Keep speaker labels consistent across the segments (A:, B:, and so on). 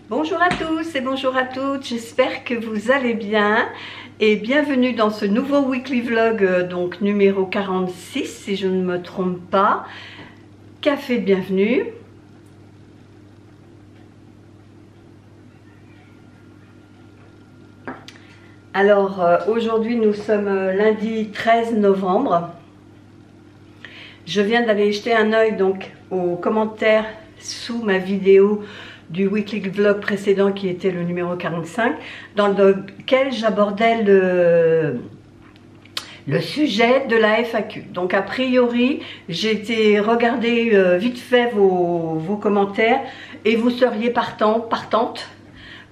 A: Bonjour à tous et bonjour à toutes, j'espère que vous allez bien et bienvenue dans ce nouveau weekly vlog, donc numéro 46 si je ne me trompe pas. Café de bienvenue. Alors aujourd'hui nous sommes lundi 13 novembre. Je viens d'aller jeter un œil donc aux commentaires sous ma vidéo du weekly vlog précédent qui était le numéro 45, dans lequel j'abordais le sujet de la FAQ. Donc a priori, j'ai été regarder vite fait vos commentaires et vous seriez partante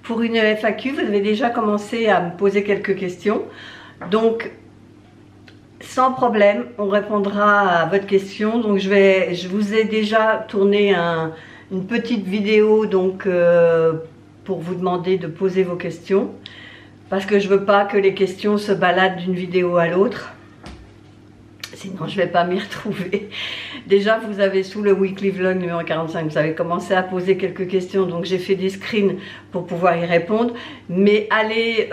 A: pour une FAQ. Vous avez déjà commencé à me poser quelques questions. Donc sans problème, on répondra à votre question. Donc je vous ai déjà tourné une petite vidéo donc pour vous demander de poser vos questions, parce que je veux pas que les questions se baladent d'une vidéo à l'autre, sinon je vais pas m'y retrouver. Déjà vous avez sous le weekly vlog numéro 45, vous avez commencé à poser quelques questions, donc j'ai fait des screens pour pouvoir y répondre, mais allez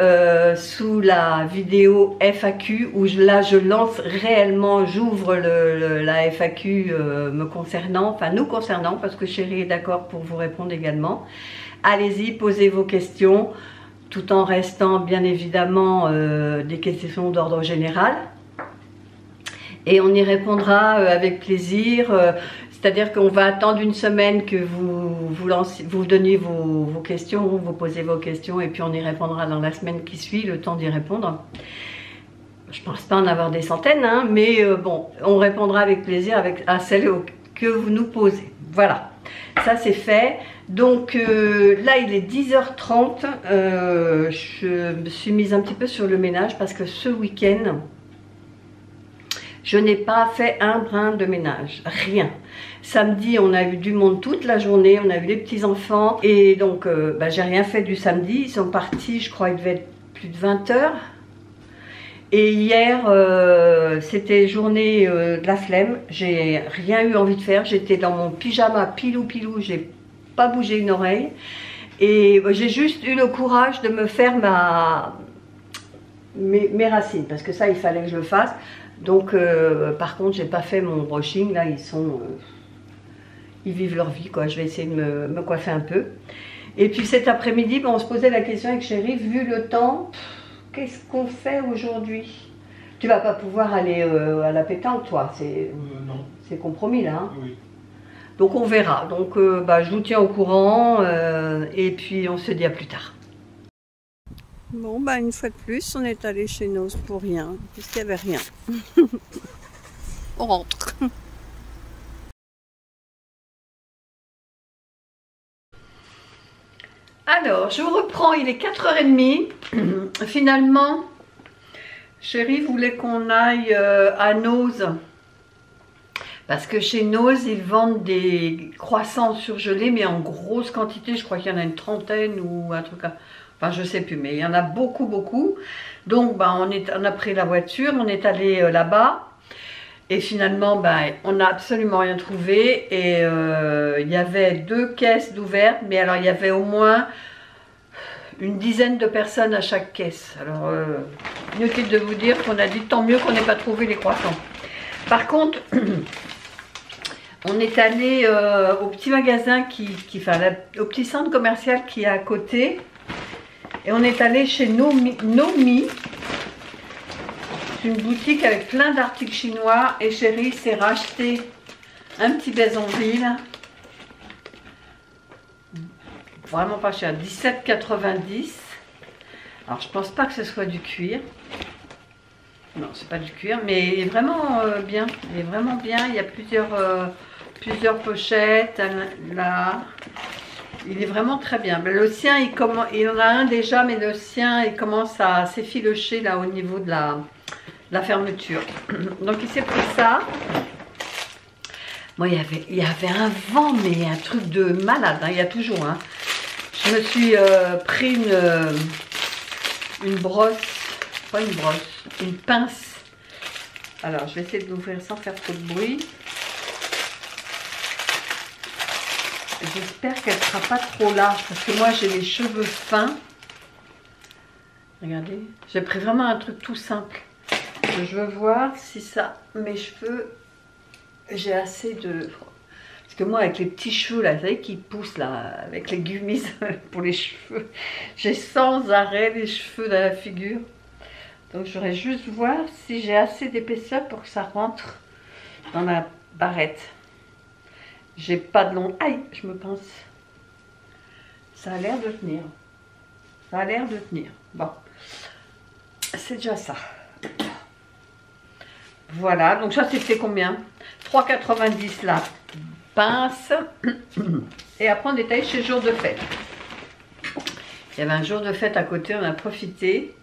A: sous la vidéo FAQ où là je lance réellement, j'ouvre la FAQ me concernant, enfin nous concernant, parce que Chérie est d'accord pour vous répondre également. Allez-y, posez vos questions tout en restant bien évidemment des questions d'ordre général. Et on y répondra avec plaisir, c'est-à-dire qu'on va attendre une semaine que vous donniez vos questions, vous posez vos questions et puis on y répondra dans la semaine qui suit, le temps d'y répondre. Je ne pense pas en avoir des centaines, hein, mais bon, on répondra avec plaisir à celles que vous nous posez. Voilà, ça c'est fait. Donc là il est 10h30, je me suis mise un petit peu sur le ménage parce que ce week-end, je n'ai pas fait un brin de ménage, rien. Samedi, on a eu du monde toute la journée, on a eu les petits-enfants. Et donc, j'ai rien fait du samedi. Ils sont partis, je crois, il devait être plus de 20 h. Et hier, c'était journée de la flemme. J'ai rien eu envie de faire. J'étais dans mon pyjama pilou, j'ai pas bougé une oreille. Et j'ai juste eu le courage de me faire mes racines. Parce que ça, il fallait que je le fasse. Donc par contre j'ai pas fait mon brushing, là ils vivent leur vie quoi. Je vais essayer de me coiffer un peu. Et puis cet après-midi on se posait la question avec Chérie, vu le temps, qu'est-ce qu'on fait aujourd'hui? Tu vas pas pouvoir aller à la pétanque toi, non, c'est compromis là hein. Oui. Donc on verra, donc je vous tiens au courant et puis on se dit à plus tard. Bon, une fois de plus, on est allé chez Noz pour rien, puisqu'il n'y avait rien. On rentre. Alors, je vous reprends, il est 4h30. Finalement, Chérie voulait qu'on aille à Noz. Parce que chez Noz, ils vendent des croissants surgelés, mais en grosse quantité. Je crois qu'il y en a une trentaine ou un truc comme... Enfin, je sais plus, mais il y en a beaucoup. Donc, on a pris la voiture, on est allé là-bas. Et finalement, on n'a absolument rien trouvé. Et il y avait 2 caisses d'ouvertes. Mais alors, il y avait au moins une dizaine de personnes à chaque caisse. Alors, inutile de vous dire qu'on a dit tant mieux qu'on n'ait pas trouvé les croissants. Par contre, on est allé au petit magasin, au petit centre commercial qui est à côté. Et on est allé chez Nomi. C'est une boutique avec plein d'articles chinois. Et Chérie s'est racheté un petit Bézonville. Vraiment pas cher. 17,90 €. Alors je pense pas que ce soit du cuir. Non, c'est pas du cuir. Mais il est vraiment bien. Il est vraiment bien. Il y a plusieurs pochettes. Là. Il est vraiment très bien. Le sien, il en a un déjà, mais le sien, il commence à s'effilocher là au niveau de la fermeture. Donc il s'est pris ça. Moi, il y avait un vent, mais un truc de malade. Hein, il y a toujours. Hein. Je me suis pris une brosse, pas une brosse, une pince. Alors, je vais essayer de l'ouvrir sans faire trop de bruit. J'espère qu'elle ne sera pas trop large parce que moi j'ai les cheveux fins. Regardez, j'ai pris vraiment un truc tout simple. Je veux voir si ça, mes cheveux, j'ai assez de... Parce que moi avec les petits cheveux là, vous savez, qui poussent là, avec les gummies pour les cheveux, j'ai sans arrêt les cheveux dans la figure. Donc je voudrais juste voir si j'ai assez d'épaisseur pour que ça rentre dans la barrette. J'ai pas de long... Aïe, je me pense. Ça a l'air de tenir. Ça a l'air de tenir. Bon. C'est déjà ça. Voilà. Donc ça, c'était combien? 3,90 la pince. Et après, on est allé chez Jour de Fête. Il y avait un jour de fête à côté. On a profité.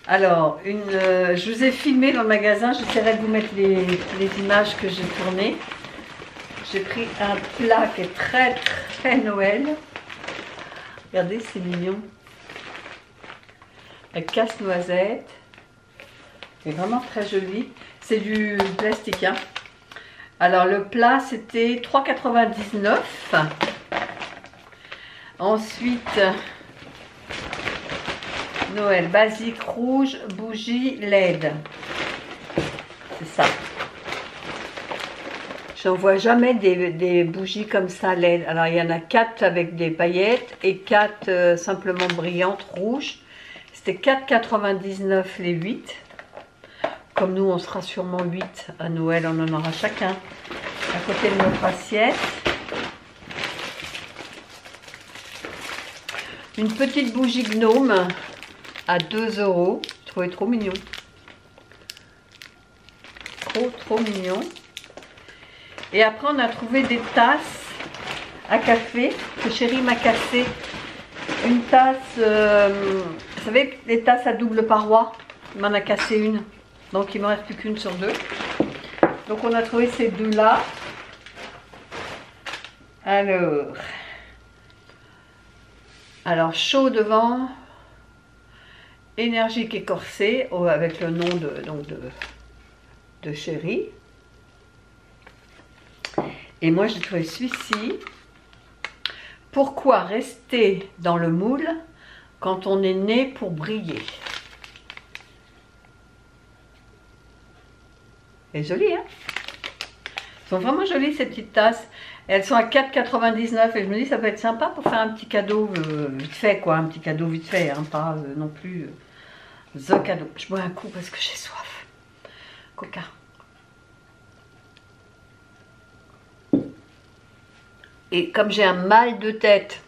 A: Alors, je vous ai filmé dans le magasin. J'essaierai de vous mettre les images que j'ai tournées. J'ai pris un plat qui est très très Noël. Regardez, c'est mignon. Avec casse-noisette. C'est vraiment très joli. C'est du plastique. Hein. Alors le plat c'était 3,99 €. Ensuite, Noël, basique rouge, bougie LED. C'est ça. Je n'en vois jamais des bougies comme ça LED. Alors il y en a 4 avec des paillettes et 4 simplement brillantes rouges. C'était 4,99 € les 8. Comme nous on sera sûrement 8 à Noël, on en aura chacun à côté de notre assiette. Une petite bougie gnome à 2 €. Je trouvais trop mignon. Trop mignon. Et après, on a trouvé des tasses à café que Chérie m'a cassé. Une tasse, vous savez, les tasses à double paroi. Il m'en a cassé une. Donc, il ne me reste plus qu'une sur deux. Donc, on a trouvé ces deux-là. Alors, chaud devant, énergique et corsé, avec le nom de Chérie. Et moi, j'ai trouvé celui-ci. Pourquoi rester dans le moule quand on est né pour briller? C'est joli, hein? Elles sont vraiment jolies, ces petites tasses. Elles sont à 4,99 € et je me dis, ça peut être sympa pour faire un petit cadeau vite fait, quoi. Un petit cadeau vite fait, hein, pas non plus the cadeau. Je bois un coup parce que j'ai soif. Coca. Et comme j'ai un mal de tête,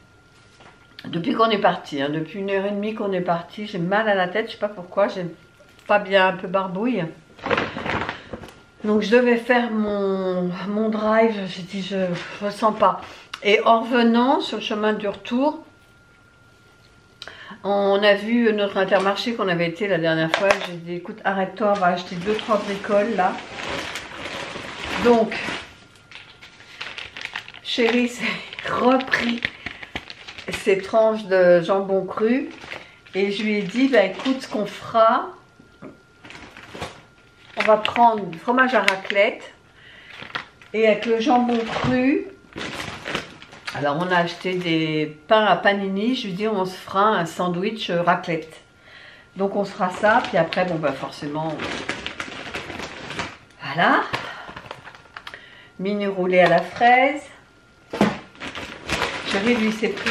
A: depuis qu'on est parti, hein, depuis 1h30 qu'on est parti, j'ai mal à la tête, je sais pas pourquoi, j'ai pas bien, un peu barbouille. Donc je devais faire mon drive, j'ai dit je ressens pas. Et en revenant sur le chemin du retour, on a vu notre Intermarché qu'on avait été la dernière fois. J'ai dit écoute, arrête-toi, on va acheter 2-3 bricoles là. Donc, Chérie s'est repris ses tranches de jambon cru et je lui ai dit bah écoute, ce qu'on fera, on va prendre du fromage à raclette et avec le jambon cru. Alors on a acheté des pains à panini, je lui dis on se fera un sandwich raclette. Donc on se fera ça, puis après bon bah forcément voilà, mini roulé à la fraise. Chérie lui s'est pris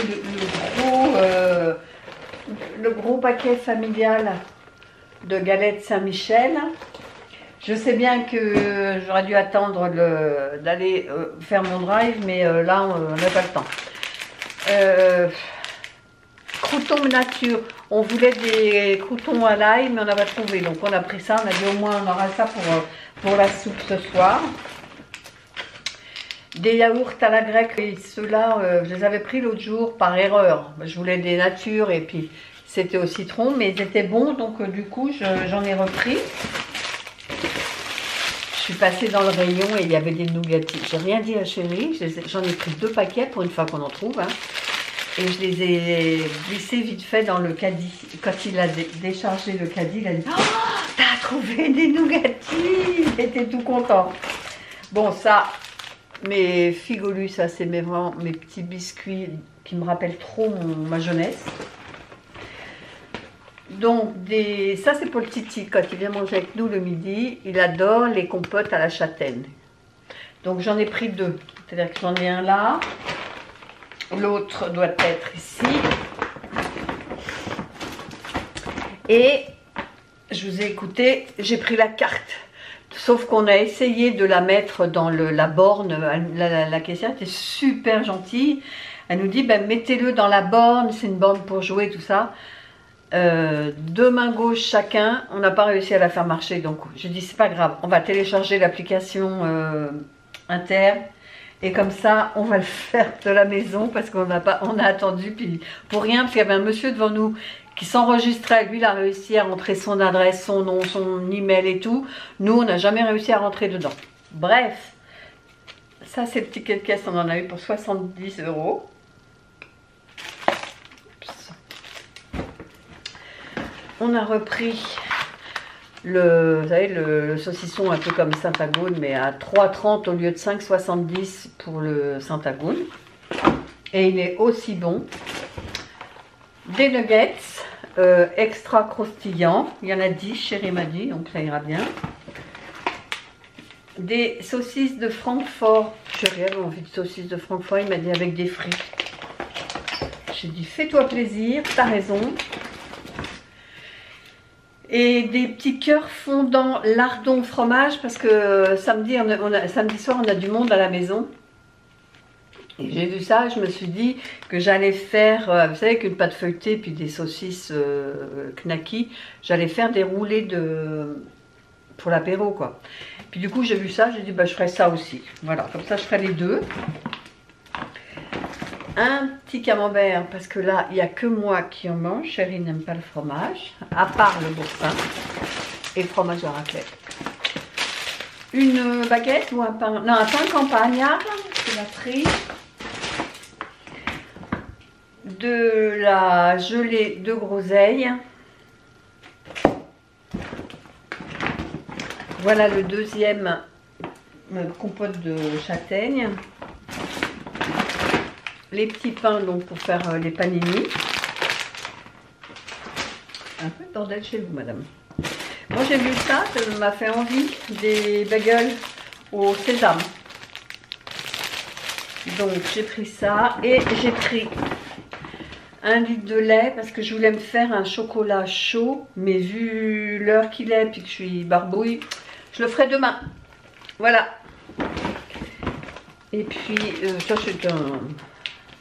A: le gros paquet familial de galettes Saint-Michel. Je sais bien que j'aurais dû attendre d'aller faire mon drive, mais là, on n'a pas le temps. Croutons nature. On voulait des croutons à l'ail, mais on n'a pas trouvé. Donc, on a pris ça. On a dit au moins, on aura ça pour la soupe ce soir. Des yaourts à la grecque. Et ceux-là, je les avais pris l'autre jour par erreur. Je voulais des natures et puis c'était au citron, mais ils étaient bons. Donc, du coup, j'en ai repris. Je suis passée dans le rayon et il y avait des nougatis. J'ai rien dit à Chérie, j'en ai pris 2 paquets pour une fois qu'on en trouve. Hein. Et je les ai glissés vite fait dans le caddie. Quand il a déchargé le caddie, il a dit « Oh, t'as trouvé des nougatis !» Il était tout content. Bon, ça, mes figolus, ça c'est mes petits biscuits qui me rappellent trop ma jeunesse. Donc ça c'est pour le Titi, quand il vient manger avec nous le midi, il adore les compotes à la châtaigne. Donc j'en ai pris deux, c'est-à-dire que j'en ai un là, l'autre doit être ici. Et je vous ai écouté, j'ai pris la carte. Sauf qu'on a essayé de la mettre dans la borne, la caissière était super gentille. Elle nous dit, ben, mettez-le dans la borne, c'est une borne pour jouer, tout ça. Deux mains gauches chacun, on n'a pas réussi à la faire marcher. Donc je dis, c'est pas grave, on va télécharger l'application Inter. Et comme ça, on va le faire de la maison parce qu'on a attendu puis pour rien, parce qu'il y avait un monsieur devant nous qui s'enregistrait. Lui, il a réussi à rentrer son adresse, son nom, son email et tout. Nous, on n'a jamais réussi à rentrer dedans. Bref, ça, c'est le ticket de caisse. On en a eu pour 70 €. On a repris vous savez, le saucisson un peu comme Saint-Agoune, mais à 3,30 au lieu de 5,70 pour le Saint-Agoune. Et il est aussi bon. Des nuggets extra croustillants. Il y en a 10, chérie m'a dit, donc ça ira bien. Des saucisses de Francfort. Chérie avait envie de saucisses de Francfort, il m'a dit avec des frites. J'ai dit, fais-toi plaisir, t'as raison. Et des petits cœurs fondants lardons fromage, parce que samedi soir, on a du monde à la maison. Et j'ai vu ça, je me suis dit que j'allais faire, vous savez, avec une pâte feuilletée, puis des saucisses knacky, j'allais faire des roulés pour l'apéro, quoi. Puis du coup, j'ai vu ça, j'ai dit, bah, je ferai ça aussi. Voilà, comme ça, je ferai les deux. Un petit camembert, parce que là, il n'y a que moi qui en mange. Chérie n'aime pas le fromage, à part le boursin et le fromage à raclette. Une baguette ou un pain, non, un pain campagnard, c'est la pris. De la gelée de groseille. Voilà le deuxième compote de châtaigne. Les petits pains donc pour faire les panini. Un peu de bordel chez vous, madame. Moi j'ai vu ça, ça m'a fait envie, des bagels au sésame. Donc j'ai pris ça et j'ai pris 1 litre de lait parce que je voulais me faire un chocolat chaud, mais vu l'heure qu'il est puis que je suis barbouille, je le ferai demain. Voilà. Et puis ça c'est un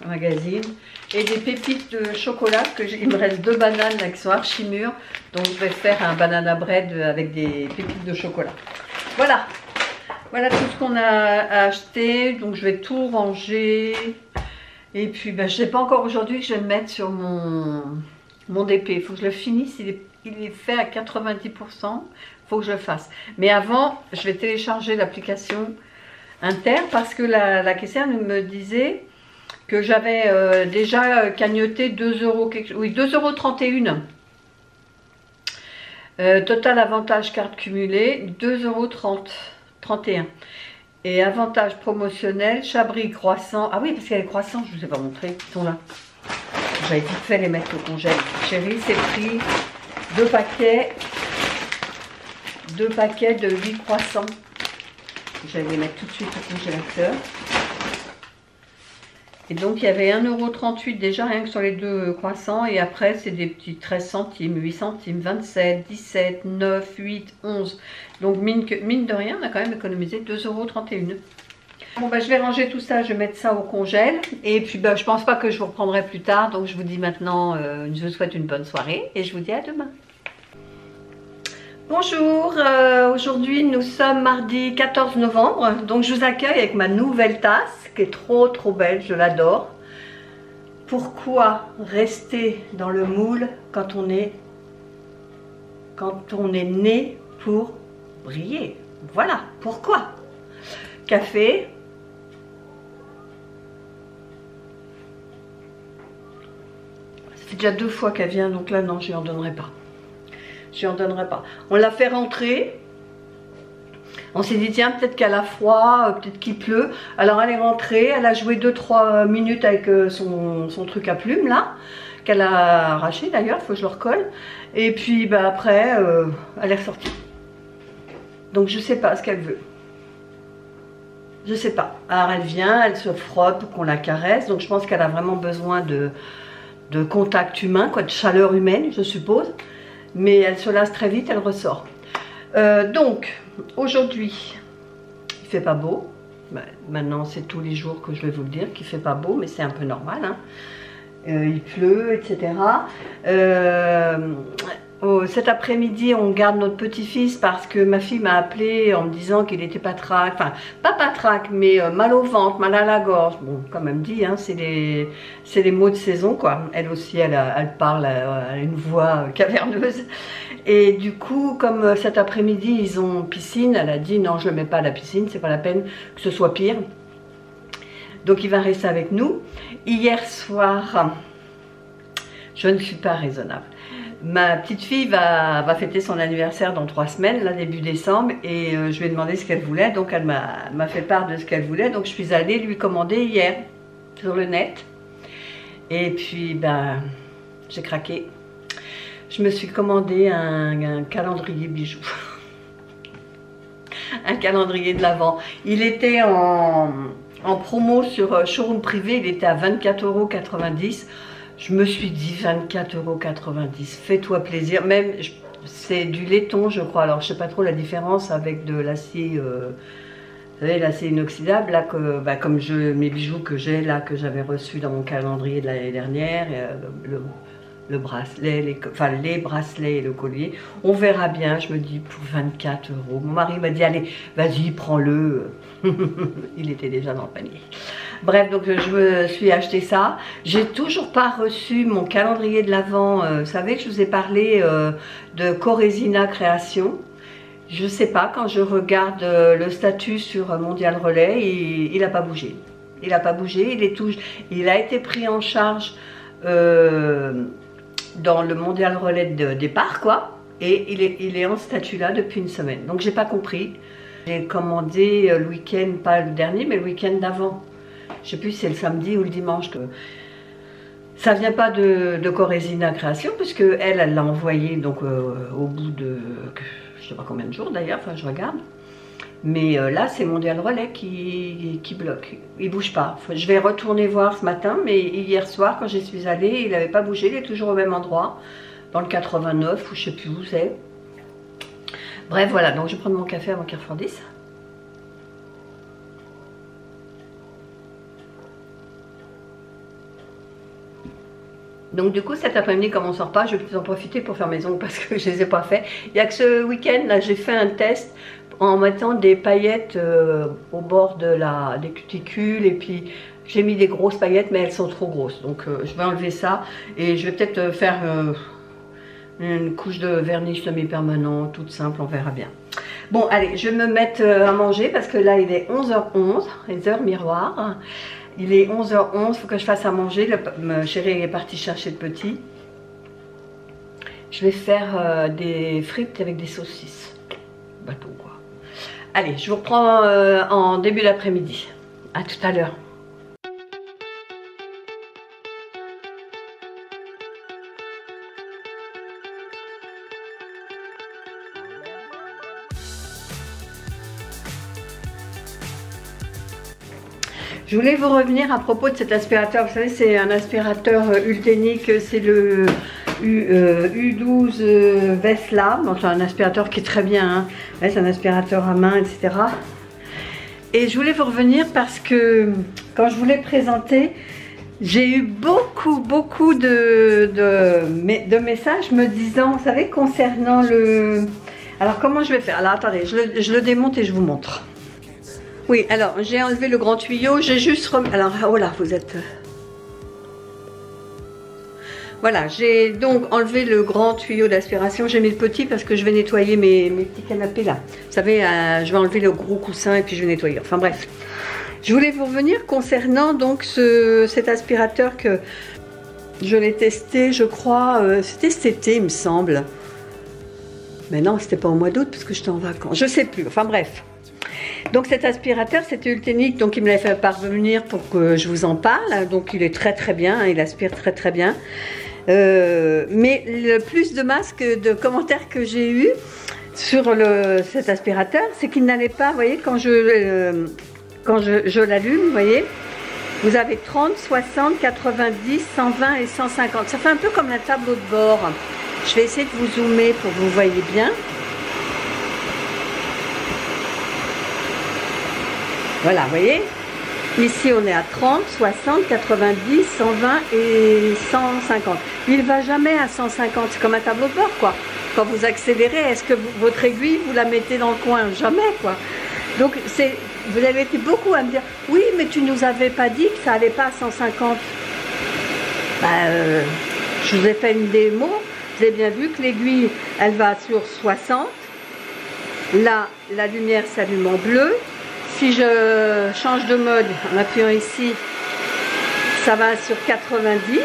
A: magazine et des pépites de chocolat, parce que il me reste 2 bananes là, qui sont archi mûres, donc je vais faire un banana bread avec des pépites de chocolat. Voilà, voilà tout ce qu'on a acheté, donc je vais tout ranger. Et puis ben, je ne sais pas encore aujourd'hui que je vais me mettre sur mon DP, il faut que je le finisse, il est fait à 90%, il faut que je le fasse. Mais avant, je vais télécharger l'application Inter parce que la caissière me disait que j'avais déjà cagnoté 2 €, oui, 2,31 €. Total avantage carte cumulée, 2,31 €. Et avantage promotionnel, Chabris croissant. Ah oui, parce qu'il y a les croissants, je ne vous ai pas montré, ils sont là. J'avais vite fait les mettre au congèle. Chérie, c'est pris 2 paquets de 8 croissants. J'allais les mettre tout de suite au congélateur. Et donc il y avait 1,38 € déjà rien que sur les 2 croissants. Et après c'est des petits 13 centimes, 8 centimes, 27, 17, 9, 8, 11. Donc mine de rien on a quand même économisé 2,31 €. Bon bah je vais ranger tout ça, je vais mettre ça au congèle. Et puis bah, je pense pas que je vous reprendrai plus tard. Donc je vous dis maintenant, je vous souhaite une bonne soirée. Et je vous dis à demain. Bonjour, aujourd'hui nous sommes mardi 14 novembre, donc je vous accueille avec ma nouvelle tasse qui est trop belle, je l'adore. Pourquoi rester dans le moule quand on est né pour briller? Voilà, pourquoi? Café. Ça fait déjà 2 fois qu'elle vient, donc là non, je lui en donnerai pas. Je n'en donnerai pas. On l'a fait rentrer. On s'est dit tiens, peut-être qu'elle a froid, peut-être qu'il pleut. Alors elle est rentrée, elle a joué 2-3 minutes avec son truc à plumes là, qu'elle a arraché d'ailleurs, il faut que je le recolle. Et puis bah, après, elle est ressortie. Donc je sais pas ce qu'elle veut. Je sais pas. Alors elle vient, elle se frotte pour qu'on la caresse. Donc je pense qu'elle a vraiment besoin de contact humain, quoi, de chaleur humaine, je suppose. Mais elle se lasse très vite, elle ressort. Donc aujourd'hui, il fait pas beau. Maintenant c'est tous les jours que je vais vous le dire qu'il fait pas beau, mais c'est un peu normal. Hein. Il pleut, etc. Cet après-midi, on garde notre petit-fils parce que ma fille m'a appelé en me disant qu'il était patraque, enfin pas patraque, mais mal au ventre, mal à la gorge. Bon, comme elle me dit, hein, c'est les maux de saison, quoi. Elle aussi, elle parle à une voix caverneuse. Et du coup, comme cet après-midi, ils ont piscine, elle a dit non, je ne le mets pas à la piscine, c'est pas la peine que ce soit pire. Donc il va rester avec nous. Hier soir, je ne suis pas raisonnable. Ma petite fille va fêter son anniversaire dans 3 semaines, là début décembre, et je lui ai demandé ce qu'elle voulait, donc elle m'a fait part de ce qu'elle voulait, donc je suis allée lui commander hier sur le net, et puis ben j'ai craqué. Je me suis commandé un calendrier bijoux, un calendrier de l'Avent. Il était en promo sur Showroom Privé, il était à 24,90 €. Je me suis dit 24,90 €, fais-toi plaisir. Même, c'est du laiton, je crois. Alors, je sais pas trop la différence avec de l'acier, vous savez, l'acier inoxydable. Là, bah, comme mes bijoux que j'ai, là, que j'avais reçus dans mon calendrier de l'année dernière, le bracelet, les bracelets et le collier. On verra bien, je me dis, pour 24 €. Mon mari m'a dit, allez, vas-y, prends-le. Il était déjà dans le panier. Bref, donc je me suis acheté ça. J'ai toujours pas reçu mon calendrier de l'Avent. Vous savez que je vous ai parlé de Coresina Création. Je sais pas, quand je regarde le statut sur Mondial Relais, il n'a pas bougé. Il n'a pas bougé, il a été pris en charge dans le Mondial Relais de départ, quoi. Et il est en statut là depuis une semaine. Donc j'ai pas compris. J'ai commandé le week-end, pas le dernier, mais le week-end d'avant. Je sais plus si c'est le samedi ou le dimanche. Ça vient pas de Coresina Création, puisque elle l'a envoyé donc au bout de je sais pas combien de jours d'ailleurs, enfin je regarde. Mais là c'est Mondial Relais qui bloque, il bouge pas. Je vais retourner voir ce matin, mais hier soir quand j'y suis allée, il n'avait pas bougé, il est toujours au même endroit, dans le 89 ou je sais plus où c'est. Bref voilà, donc je vais prendre mon café avant qu'il refroidisse. Donc du coup cet après-midi comme on sort pas, je vais peut-être en profiter pour faire mes ongles parce que je les ai pas fait. Il y a que ce week-end là j'ai fait un test en mettant des paillettes au bord des cuticules, et puis j'ai mis des grosses paillettes mais elles sont trop grosses. Donc je vais enlever ça et je vais peut-être faire une couche de vernis semi-permanent toute simple, on verra bien. Bon allez, je vais me mettre à manger parce que là il est 11h11, les heures miroirs. Il est 11h11, il faut que je fasse à manger. Le chéri est parti chercher le petit. Je vais faire des frites avec des saucisses. Bateau quoi. Allez, je vous reprends en début d'après-midi. À tout à l'heure. Je voulais vous revenir à propos de cet aspirateur. Vous savez, c'est un aspirateur Ultenic, c'est le U12 Vesla. Bon, c'est un aspirateur qui est très bien, hein. Ouais, c'est un aspirateur à main, etc. Et je voulais vous revenir parce que quand je vous l'ai présenté, j'ai eu beaucoup de messages me disant, vous savez, concernant le... Alors comment je vais faire? Alors attendez, je le démonte et je vous montre. Oui, alors j'ai enlevé le grand tuyau, j'ai juste remis... Alors, oh là, vous êtes... Voilà, j'ai donc enlevé le grand tuyau d'aspiration, j'ai mis le petit parce que je vais nettoyer mes petits canapés là. Vous savez, je vais enlever le gros coussin et puis je vais nettoyer. Enfin bref, je voulais vous revenir concernant donc cet aspirateur que je l'ai testé, je crois, c'était cet été il me semble. Mais non, c'était pas au mois d'août parce que j'étais en vacances, je sais plus, enfin bref. Donc cet aspirateur, c'était Ultenic, donc il me l'a fait parvenir pour que je vous en parle. Donc il est très bien, il aspire très bien. Mais le plus de masques, de commentaires que j'ai eu sur cet aspirateur, c'est qu'il n'allait pas, vous voyez, quand je l'allume, vous voyez, vous avez 30, 60, 90, 120 et 150. Ça fait un peu comme un tableau de bord. Je vais essayer de vous zoomer pour que vous voyez bien. Voilà, vous voyez, ici on est à 30, 60, 90, 120 et 150. Il ne va jamais à 150, c'est comme un tableau de bord, quoi. Quand vous accélérez, est-ce que votre aiguille, vous la mettez dans le coin? Jamais, quoi. Donc, vous avez été beaucoup à me dire, oui, mais tu nous avais pas dit que ça allait pas à 150. Je vous ai fait une démo, vous avez bien vu que l'aiguille, elle va sur 60. Là, la lumière s'allume en bleu. Si je change de mode en appuyant ici, ça va sur 90.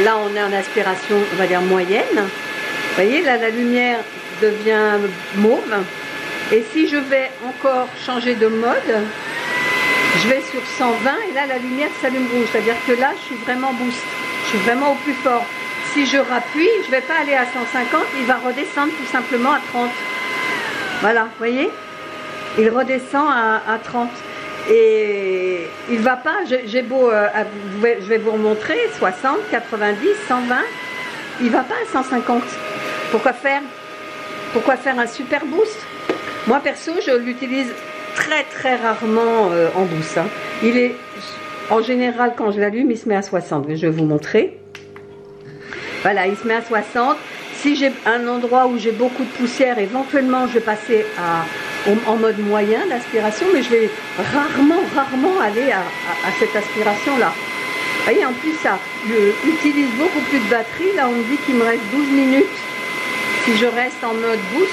A: Là, on est en aspiration, on va dire moyenne. Vous voyez, là, la lumière devient mauve. Et si je vais encore changer de mode, je vais sur 120 et là, la lumière s'allume rouge. C'est-à-dire que là, je suis vraiment boost. Je suis vraiment au plus fort. Si je rappuie, je ne vais pas aller à 150, il va redescendre tout simplement à 30. Voilà, vous voyez? Il redescend à 30 et il va pas, j'ai beau, je vais vous remontrer, 60, 90, 120, il va pas à 150. Pourquoi faire un super boost? Moi perso, je l'utilise très rarement en boost. Hein. Il est, en général, quand je l'allume, il se met à 60. Je vais vous montrer. Voilà, il se met à 60. Si j'ai un endroit où j'ai beaucoup de poussière, éventuellement, je vais passer en mode moyen d'aspiration, mais je vais rarement aller à cette aspiration-là. Vous voyez, en plus, ça utilise beaucoup plus de batterie. Là, on me dit qu'il me reste 12 minutes si je reste en mode boost.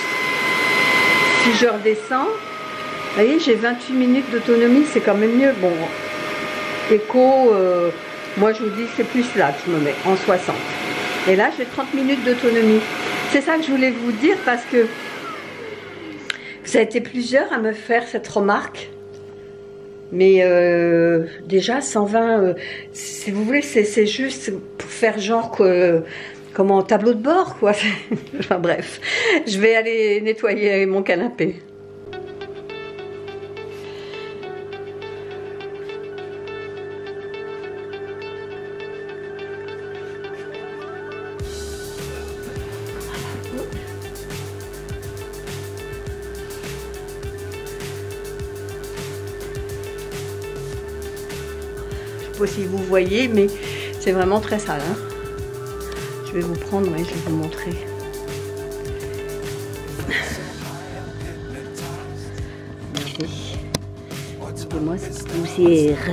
A: Si je redescends, vous voyez, j'ai 28 minutes d'autonomie, c'est quand même mieux. Bon, éco, moi, je vous dis, c'est plus là que je me mets, en 60. Et là, j'ai 30 minutes d'autonomie. C'est ça que je voulais vous dire parce que vous avez été plusieurs à me faire cette remarque. Mais déjà, 120, si vous voulez, c'est juste pour faire genre comment, tableau de bord, quoi. Enfin bref, je vais aller nettoyer mon canapé. Je ne sais pas si vous voyez, mais c'est vraiment très sale. Hein. Je vais vous prendre, ouais, je vais vous montrer. Regardez. Moi, c'est poussière.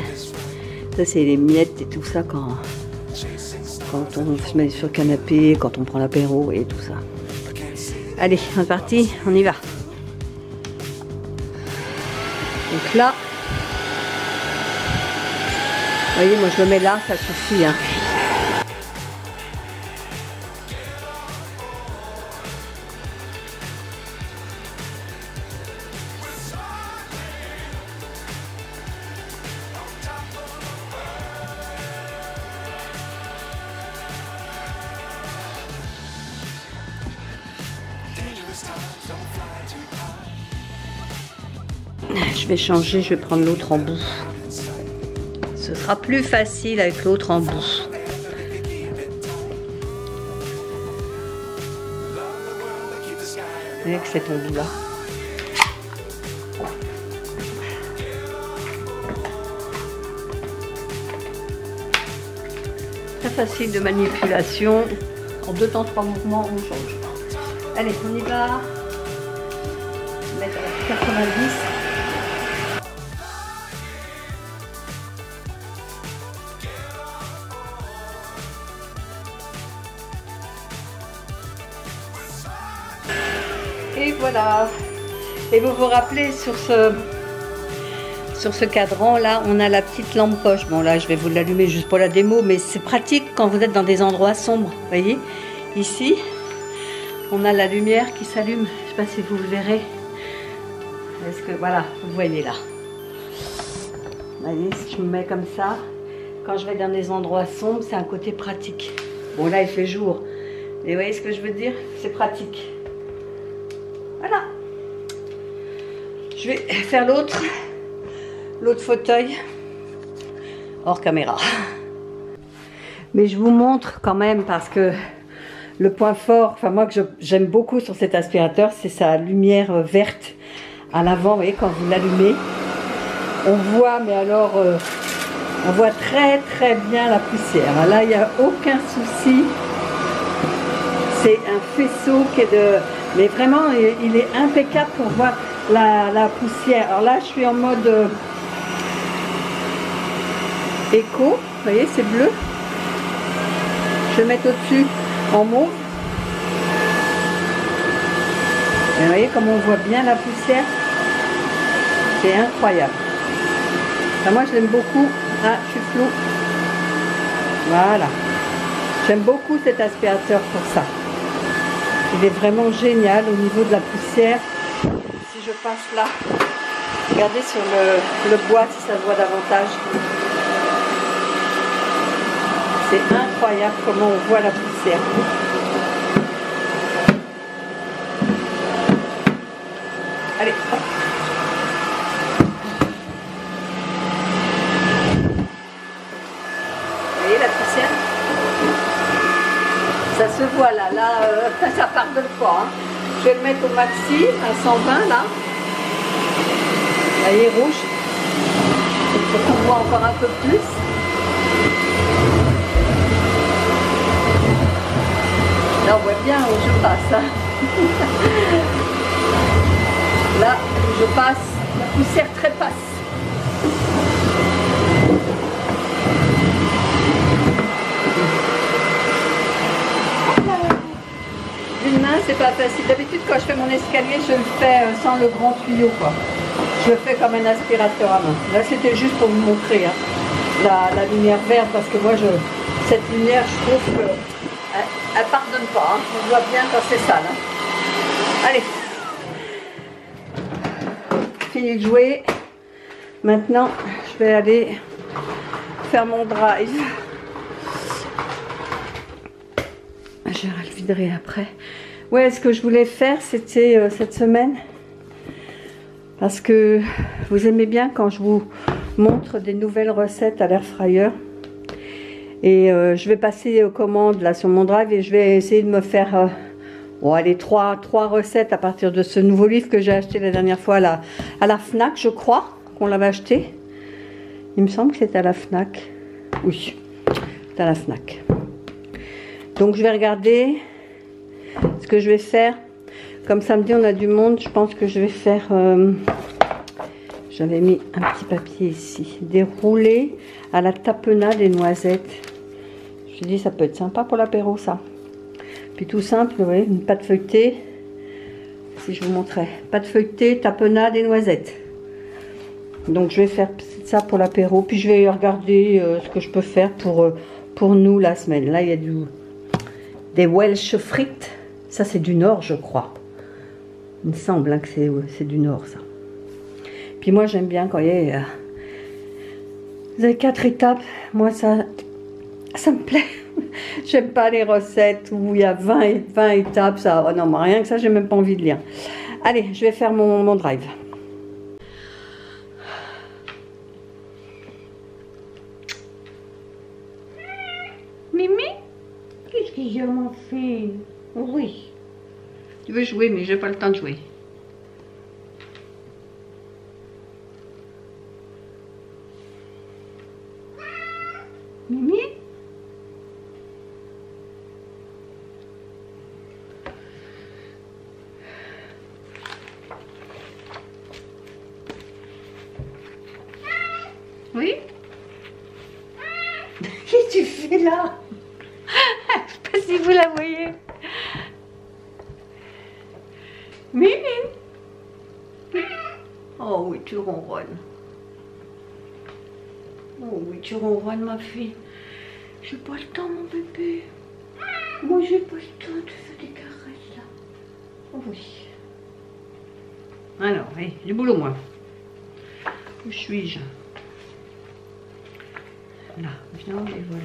A: Ça, c'est les miettes et tout ça quand on se met sur le canapé, quand on prend l'apéro et tout ça. Allez, on est parti, on y va. Donc là, vous voyez, moi je le mets là, ça suffit. Hein. Je vais changer, je vais prendre l'autre en bout. Ce sera plus facile avec l'autre en bout. Avec cet embout-là. Très facile de manipulation. En 2 temps 3 mouvements, on change. Allez, on y va. On va mettre à 90. Et voilà. Et vous vous rappelez sur ce cadran là, on a la petite lampe poche. Bon là, je vais vous l'allumer juste pour la démo, mais c'est pratique quand vous êtes dans des endroits sombres. Vous voyez, ici, on a la lumière qui s'allume. Je ne sais pas si vous le verrez. Est-ce que, voilà, vous voyez là. Vous voyez, si je me mets comme ça, quand je vais dans des endroits sombres, c'est un côté pratique. Bon, là, il fait jour. Mais vous voyez ce que je veux dire? C'est pratique. Voilà. Je vais faire l'autre fauteuil hors caméra. Mais je vous montre quand même parce que le point fort, enfin moi que j'aime beaucoup sur cet aspirateur, c'est sa lumière verte à l'avant. Vous voyez, quand vous l'allumez, on voit, mais alors on voit très très bien la poussière. Là, il n'y a aucun souci. C'est un faisceau qui est de... Mais vraiment, il est impeccable pour voir la poussière. Alors là, je suis en mode éco. Vous voyez, c'est bleu. Je vais mettre au-dessus en mauve. Et vous voyez comme on voit bien la poussière. C'est incroyable. Enfin, moi, je l'aime beaucoup. Ah, je suis floue. Voilà. J'aime beaucoup cet aspirateur pour ça. Il est vraiment génial au niveau de la poussière. Si je passe là, regardez sur le bois si ça se voit davantage. C'est incroyable comment on voit la poussière. Allez, hop. Vous voyez la poussière? Ça se voit là, ça pardonne pas. Hein. Je vais le mettre au maxi, à 120 là. Vous voyez, rouge. Pour qu'on voit encore un peu plus. Là, on voit bien où je passe. Hein. Là, je passe, la poussière trépasse. D'une main, c'est pas facile. D'habitude, quand je fais mon escalier, je le fais sans le grand tuyau, quoi. Je le fais comme un aspirateur à main. Là, c'était juste pour vous montrer hein, la lumière verte, parce que moi, cette lumière, je trouve que elle pardonne pas. Hein. On voit bien quand c'est sale. Hein. Allez. Fini de jouer. Maintenant, je vais aller faire mon drive. Je le viderai après. Ouais, ce que je voulais faire, c'était cette semaine. Parce que vous aimez bien quand je vous montre des nouvelles recettes à l'air fryer. Et je vais passer aux commandes là sur mon drive et je vais essayer de me faire bon, allez, trois recettes à partir de ce nouveau livre que j'ai acheté la dernière fois à la Fnac, je crois qu'on l'avait acheté. Il me semble que c'était à la Fnac. Oui, c'est à la Fnac. Donc je vais regarder ce que je vais faire. Comme samedi on a du monde, je pense que je vais faire... J'avais mis un petit papier ici. Des roulés à la tapenade des noisettes. Je me suis dit ça peut être sympa pour l'apéro ça. Puis tout simple, vous voyez, une pâte feuilletée. Si je vous montrais. Pâte feuilletée, tapenade et noisettes. Donc je vais faire ça pour l'apéro. Puis je vais regarder ce que je peux faire pour nous la semaine. Là il y a des Welsh frites. Ça c'est du Nord je crois. Il me semble hein, que c'est du Nord ça. Puis moi j'aime bien quand il y a... Vous avez 4 étapes. Moi ça me plaît. J'aime pas les recettes où il y a 20 étapes. Ça, oh non, mais rien que ça, j'ai même pas envie de lire. Allez, je vais faire mon drive. Mimi, qu'est-ce qu'ils ont fait? Oui. Tu veux jouer, mais j'ai pas le temps de jouer. Mimi? Oui? Qu'est-ce que tu fais là? Je sais pas si vous la voyez. Mimi? Oh oui, tu ronronnes. Oh oui, tu ronronnes ma fille. J'ai pas le temps mon bébé. Moi j'ai pas le temps de faire des caresses là. Oh oui. Alors, oui, du boulot, moi. Où suis-je? Là, viande et volaille.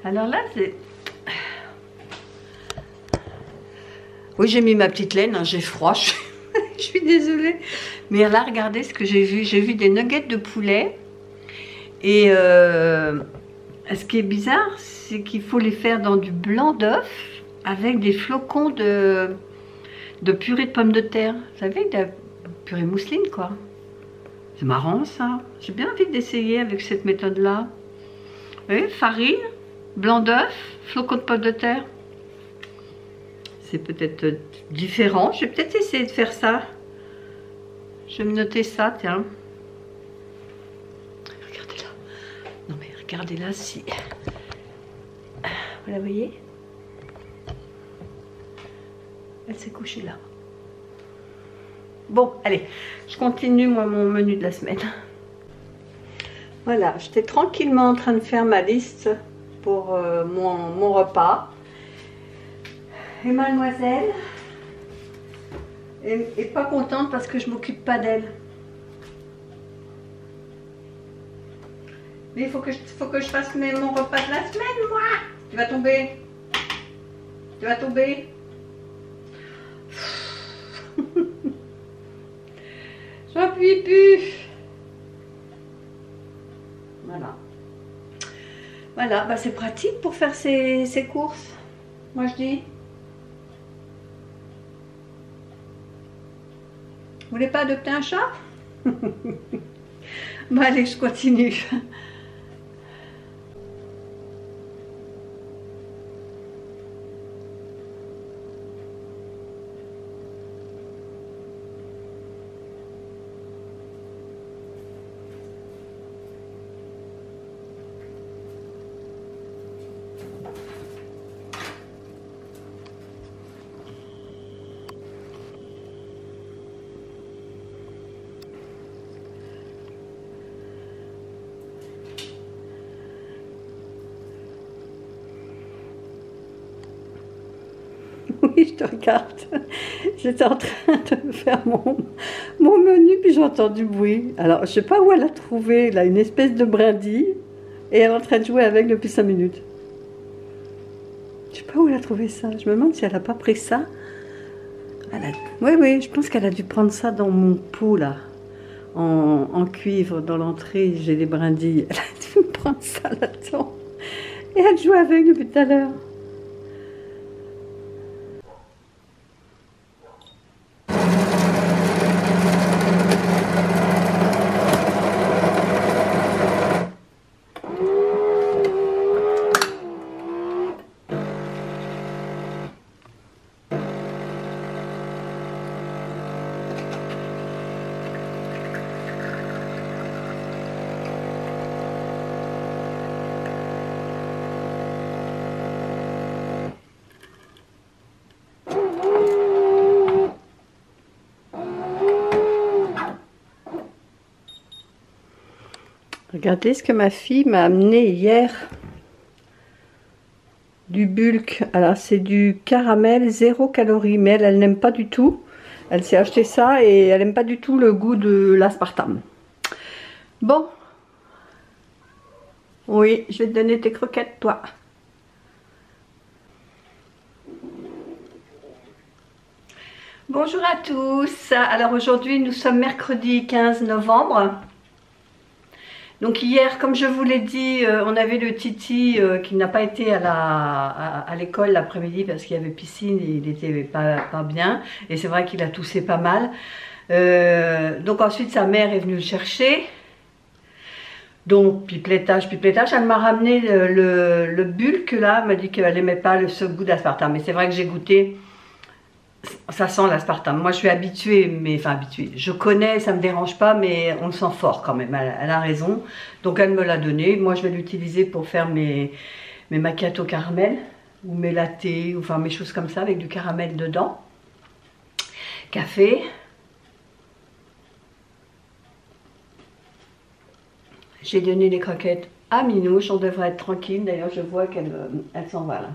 A: Alors là, c'est... Oui, j'ai mis ma petite laine, hein, j'ai froid, je suis désolée. Mais là, regardez ce que j'ai vu. J'ai vu des nuggets de poulet. Et ce qui est bizarre, c'est qu'il faut les faire dans du blanc d'œuf avec des flocons de purée de pommes de terre. Vous savez, de la purée mousseline, quoi. C'est marrant, ça. J'ai bien envie d'essayer avec cette méthode-là. Vous voyez, farine, blanc d'œuf, flocons de pommes de terre. C'est peut-être différent. Je vais peut-être essayer de faire ça. Je vais me noter ça, tiens. Regardez là. Non mais regardez là si... Vous la voyez? Elle s'est couchée là. Bon, allez. Je continue moi mon menu de la semaine. Voilà, j'étais tranquillement en train de faire ma liste pour mon repas. Et mademoiselle est pas contente parce que je m'occupe pas d'elle. Mais il faut que je fasse mon repas de la semaine, moi. Tu vas tomber. Tu vas tomber. J'appuie plus. Voilà. Voilà, bah c'est pratique pour faire ses courses. Moi je dis. Vous voulez pas adopter un chat? Bon allez, je continue. Oui, je te regarde. J'étais en train de faire mon menu, puis j'entends du bruit. Alors, je sais pas où elle a trouvé, là, une espèce de brindille, et elle est en train de jouer avec depuis 5 minutes. Je sais pas où elle a trouvé ça. Je me demande si elle a pas pris ça. Oui, oui, je pense qu'elle a dû prendre ça dans mon pot, là, en cuivre, dans l'entrée, j'ai des brindilles. Elle a dû prendre ça là-dedans. Et elle joue avec depuis tout à l'heure. Regardez ce que ma fille m'a amené hier. Du bulk. Alors c'est du caramel 0 calories. Mais elle n'aime pas du tout. Elle s'est acheté ça et elle n'aime pas du tout le goût de l'aspartame. Bon. Oui, je vais te donner tes croquettes, toi. Bonjour à tous. Alors aujourd'hui nous sommes mercredi 15 novembre. Donc hier, comme je vous l'ai dit, on avait le Titi qui n'a pas été à l'école l'après-midi parce qu'il y avait piscine et il n'était pas bien. Et c'est vrai qu'il a toussé pas mal. Donc ensuite sa mère est venue le chercher. Donc pipettage. Elle m'a ramené le bulk là, elle m'a dit qu'elle n'aimait pas ce goût d'aspartame. Mais c'est vrai que j'ai goûté. Ça sent l'aspartame. Moi je suis habituée, enfin habituée. Je connais, ça me dérange pas, mais on le sent fort quand même. Elle a raison. Donc elle me l'a donné. Moi je vais l'utiliser pour faire mes macchiato caramel ou mes lattés, ou enfin mes choses comme ça avec du caramel dedans. Café. J'ai donné les croquettes à Minouche. On devrait être tranquille. D'ailleurs je vois qu'elle s'en va là.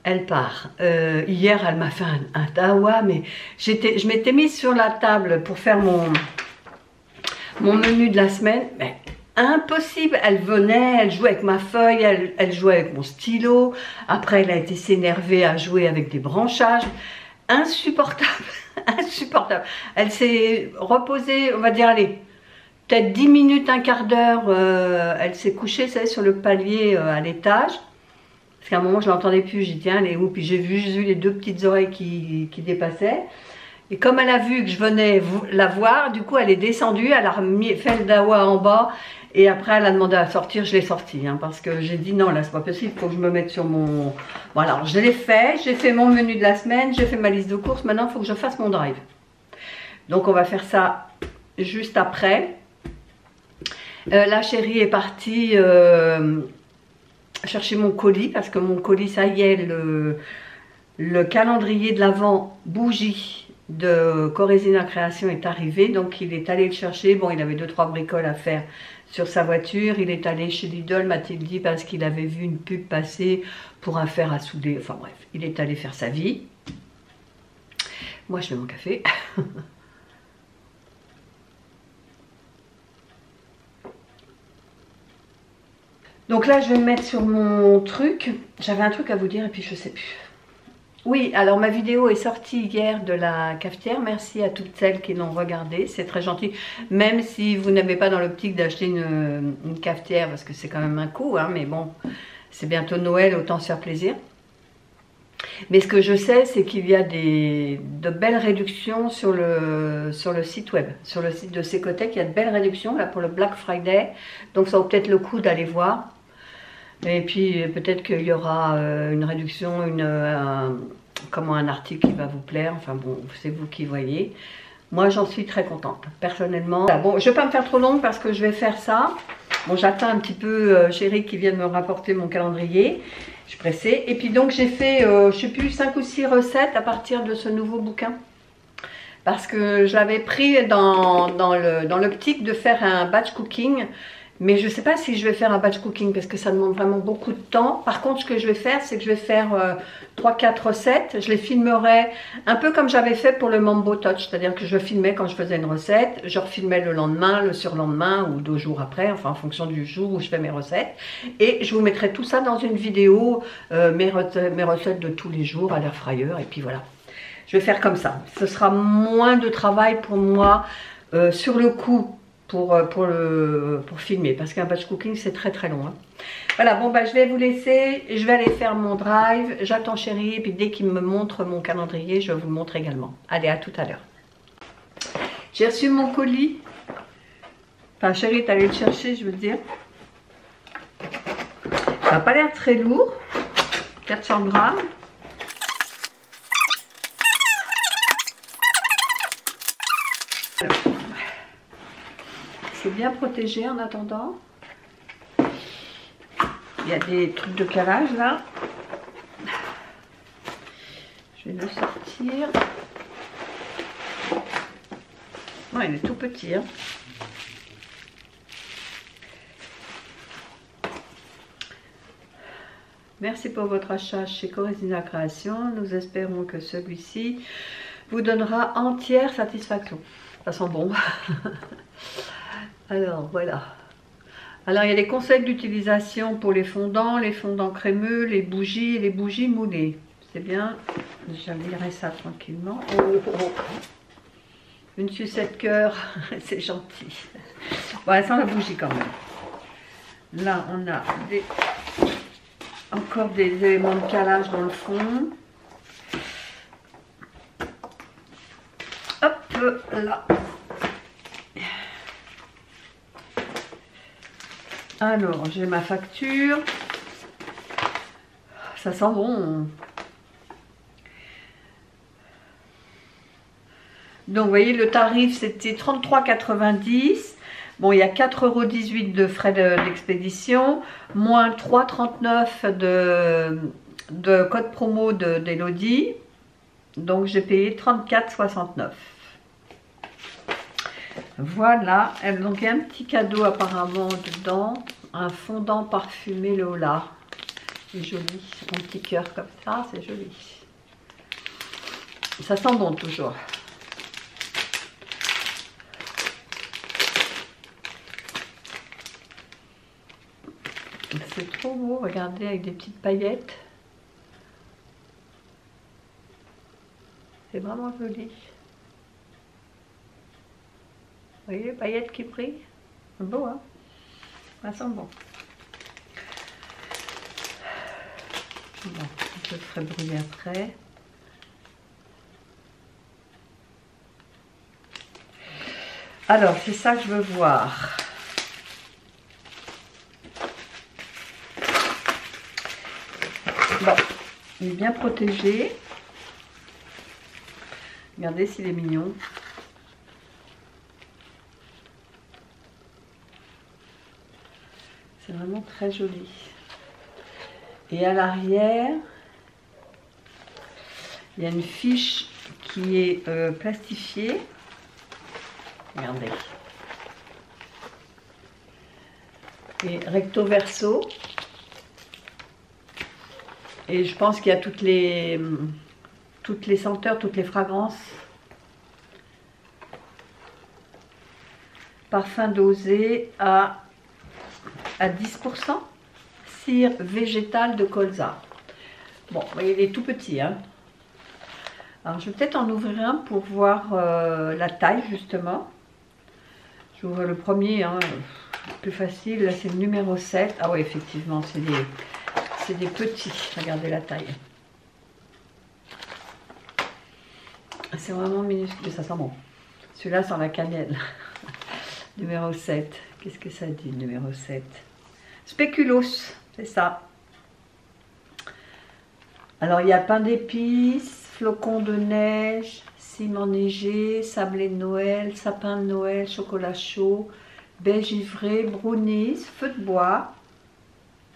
A: elle part. Hier, elle m'a fait un dawa, mais je m'étais mise sur la table pour faire mon menu de la semaine. Mais impossible, elle venait, elle jouait avec ma feuille, elle jouait avec mon stylo. Après, elle a été s'énerver à jouer avec des branchages. Insupportable, insupportable. Elle s'est reposée, on va dire, allez, peut-être 10 minutes, un quart d'heure. Elle s'est couchée, vous savez, sur le palier à l'étage. Parce qu'à un moment, je ne l'entendais plus. J'ai dit, tiens, elle est où? Puis j'ai vu les deux petites oreilles qui dépassaient. Et comme elle a vu que je venais la voir, du coup, elle est descendue, elle a fait le dawa en bas. Et après, elle a demandé à sortir, je l'ai sortie. Hein, parce que j'ai dit, non, là, c'est pas possible, il faut que je me mette sur mon... Voilà, alors je l'ai fait, j'ai fait mon menu de la semaine, j'ai fait ma liste de courses. Maintenant, il faut que je fasse mon drive. Donc, on va faire ça juste après. La chérie est partie... chercher mon colis, parce que mon colis, ça y est, le calendrier de l'Avent bougie de Corézina Création est arrivé, donc il est allé le chercher. Bon, il avait 2-3 bricoles à faire sur sa voiture, il est allé chez Lidl, m'a-t-il dit, parce qu'il avait vu une pub passer pour un fer à souder, enfin bref, il est allé faire sa vie. Moi, je fais mon café. Donc là, je vais me mettre sur mon truc. J'avais un truc à vous dire et puis je sais plus. Oui, alors ma vidéo est sortie hier de la cafetière. Merci à toutes celles qui l'ont regardée. C'est très gentil. Même si vous n'avez pas dans l'optique d'acheter une cafetière, parce que c'est quand même un coût, hein, mais bon, c'est bientôt Noël, autant se faire plaisir. Mais ce que je sais, c'est qu'il y a de belles réductions sur le site web. Sur le site de Secotech, il y a de belles réductions là, pour le Black Friday. Donc ça vaut peut-être le coup d'aller voir. Et puis peut-être qu'il y aura une réduction, comment un article qui va vous plaire. Enfin bon, c'est vous qui voyez. Moi, j'en suis très contente, personnellement. Bon, je ne vais pas me faire trop longue parce que je vais faire ça. Bon, j'attends un petit peu Chérie qui vient me rapporter mon calendrier. Je suis pressée. Et puis donc, j'ai fait, je ne sais plus, 5 ou 6 recettes à partir de ce nouveau bouquin. Parce que je l'avais pris dans l'optique de faire un batch cooking. Mais je ne sais pas si je vais faire un batch cooking parce que ça demande vraiment beaucoup de temps. Par contre, ce que je vais faire, c'est que je vais faire 3-4 recettes. Je les filmerai un peu comme j'avais fait pour le Mambo Touch. C'est-à-dire que je filmais quand je faisais une recette. Je refilmais le lendemain, le surlendemain ou 2 jours après. Enfin, en fonction du jour où je fais mes recettes. Et je vous mettrai tout ça dans une vidéo. Mes recettes de tous les jours à l'air fryer. Et puis voilà. Je vais faire comme ça. Ce sera moins de travail pour moi sur le coup. Pour filmer, parce qu'un batch cooking c'est très très long, hein. Voilà, bon bah je vais vous laisser, je vais aller faire mon drive, j'attends Chérie, et puis dès qu'il me montre mon calendrier, je vous le montre également. Allez, à tout à l'heure. J'ai reçu mon colis, enfin Chérie est allée le chercher, je veux dire. Ça n'a pas l'air très lourd, 400 grammes. C'est bien protégé en attendant. Il y a des trucs de calage là. Je vais le sortir. Ouais, il est tout petit, hein. Merci pour votre achat chez Corézina Création. Nous espérons que celui-ci vous donnera entière satisfaction. Ça sent bon. Alors voilà. Alors il y a des conseils d'utilisation pour les fondants crémeux, les bougies et les bougies moulées. C'est bien. J'avirai ça tranquillement. Oh, oh, oh. Une sucette cœur, c'est gentil. Bon, elle sent la bougie quand même. Là on a encore des éléments de calage dans le fond. Hop là. Alors, j'ai ma facture. Ça sent bon. Donc, vous voyez, le tarif, c'était 33,90 €. Bon, il y a 4,18 € de frais d'expédition, moins 3,39 € de code promo d'Elodie. Donc, j'ai payé 34,69 €. Voilà, donc il y a un petit cadeau apparemment dedans, un fondant parfumé Lola. C'est joli, un petit cœur comme ça, c'est joli. Ça sent bon toujours. C'est trop beau, regardez, avec des petites paillettes. C'est vraiment joli. Vous voyez les paillettes qui brillent? C'est beau, hein? Ça sent bon. Bon, je le ferai brûler après. Alors, c'est ça que je veux voir. Bon, il est bien protégé. Regardez s'il est mignon. C'est vraiment très joli. Et à l'arrière, il y a une fiche qui est plastifiée. Regardez. Et recto verso. Et je pense qu'il y a toutes les senteurs, toutes les fragrances. Parfum dosé à 10%. Cire végétale de colza. Bon, il est tout petit, hein. Alors, je vais peut-être en ouvrir un pour voir la taille, justement. J'ouvre le premier, hein, plus facile. Là, c'est le numéro 7. Ah oui, effectivement, c'est des petits. Regardez la taille. C'est vraiment minuscule. Ça sent bon. Celui-là sent la cannelle. Numéro 7. Qu'est-ce que ça dit, numéro 7? Spéculoos, c'est ça. Alors, il y a pain d'épices, flocons de neige, cime enneigé, sablé de Noël, sapin de Noël, chocolat chaud, beige givré, brownies, feu de bois,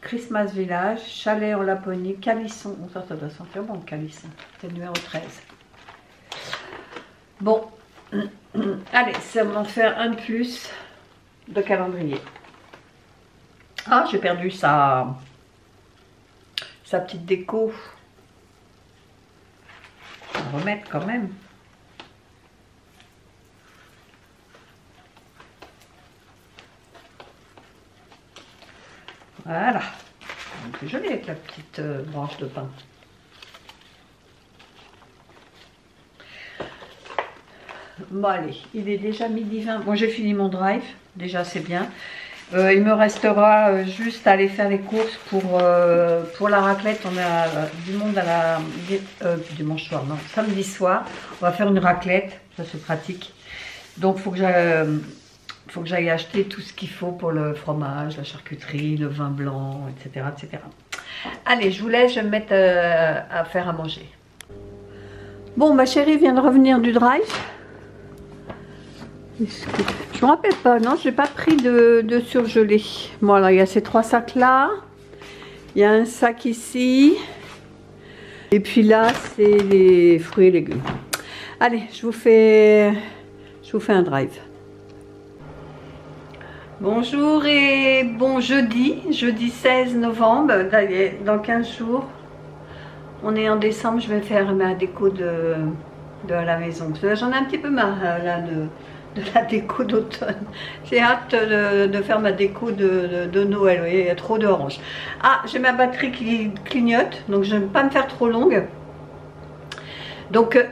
A: Christmas Village, chalet en Laponie, calisson. Ça doit sentir bon, calisson. C'est le numéro 13. Bon, allez, ça va m'en faire un de plus de calendrier. Ah, j'ai perdu sa petite déco. Je vais en remettre quand même. Voilà. C'est joli avec la petite branche de pin. Bon allez, il est déjà midi 20. Moi j'ai fini mon drive, déjà c'est bien. Il me restera juste à aller faire les courses pour la raclette. On a du monde à la dimanche soir, non, samedi soir. On va faire une raclette, ça c'est pratique. Donc il faut que j'aille acheter tout ce qu'il faut pour le fromage, la charcuterie, le vin blanc, etc. etc. Allez, je vous laisse, je vais me mettre à faire à manger. Bon, ma chérie vient de revenir du drive. Je me rappelle pas, non, j'ai pas pris de surgelé. Bon, alors il y a ces 3 sacs là. Il y a un sac ici. Et puis là, c'est les fruits et légumes. Allez, je vous fais un drive. Bonjour et bon jeudi 16 novembre, dans 15 jours. On est en décembre, je vais faire ma déco de la maison. J'en ai un petit peu marre là de la déco d'automne. J'ai hâte de faire ma déco de Noël. Oui, il y a trop d'orange. Ah, j'ai ma batterie qui clignote, donc je ne vais pas me faire trop longue. Donc,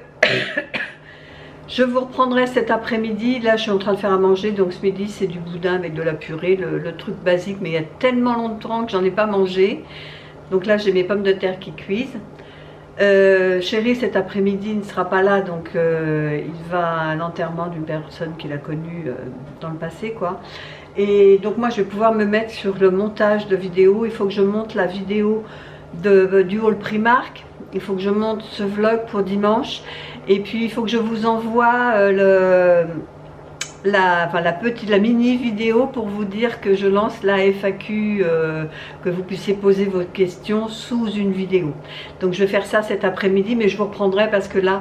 A: je vous reprendrai cet après-midi. Là, je suis en train de faire à manger. Donc, ce midi, c'est du boudin avec de la purée, le truc basique. Mais il y a tellement longtemps que j'en ai pas mangé. Donc là, j'ai mes pommes de terre qui cuisent. Chéri cet après-midi ne sera pas là, donc il va à l'enterrement d'une personne qu'il a connue dans le passé, quoi. Et donc moi je vais pouvoir me mettre sur le montage de vidéos. Il faut que je monte la vidéo du haul Primark, il faut que je monte ce vlog pour dimanche, et puis il faut que je vous envoie la mini vidéo pour vous dire que je lance la FAQ, que vous puissiez poser vos questions sous une vidéo. Donc je vais faire ça cet après-midi, mais je vous reprendrai parce que là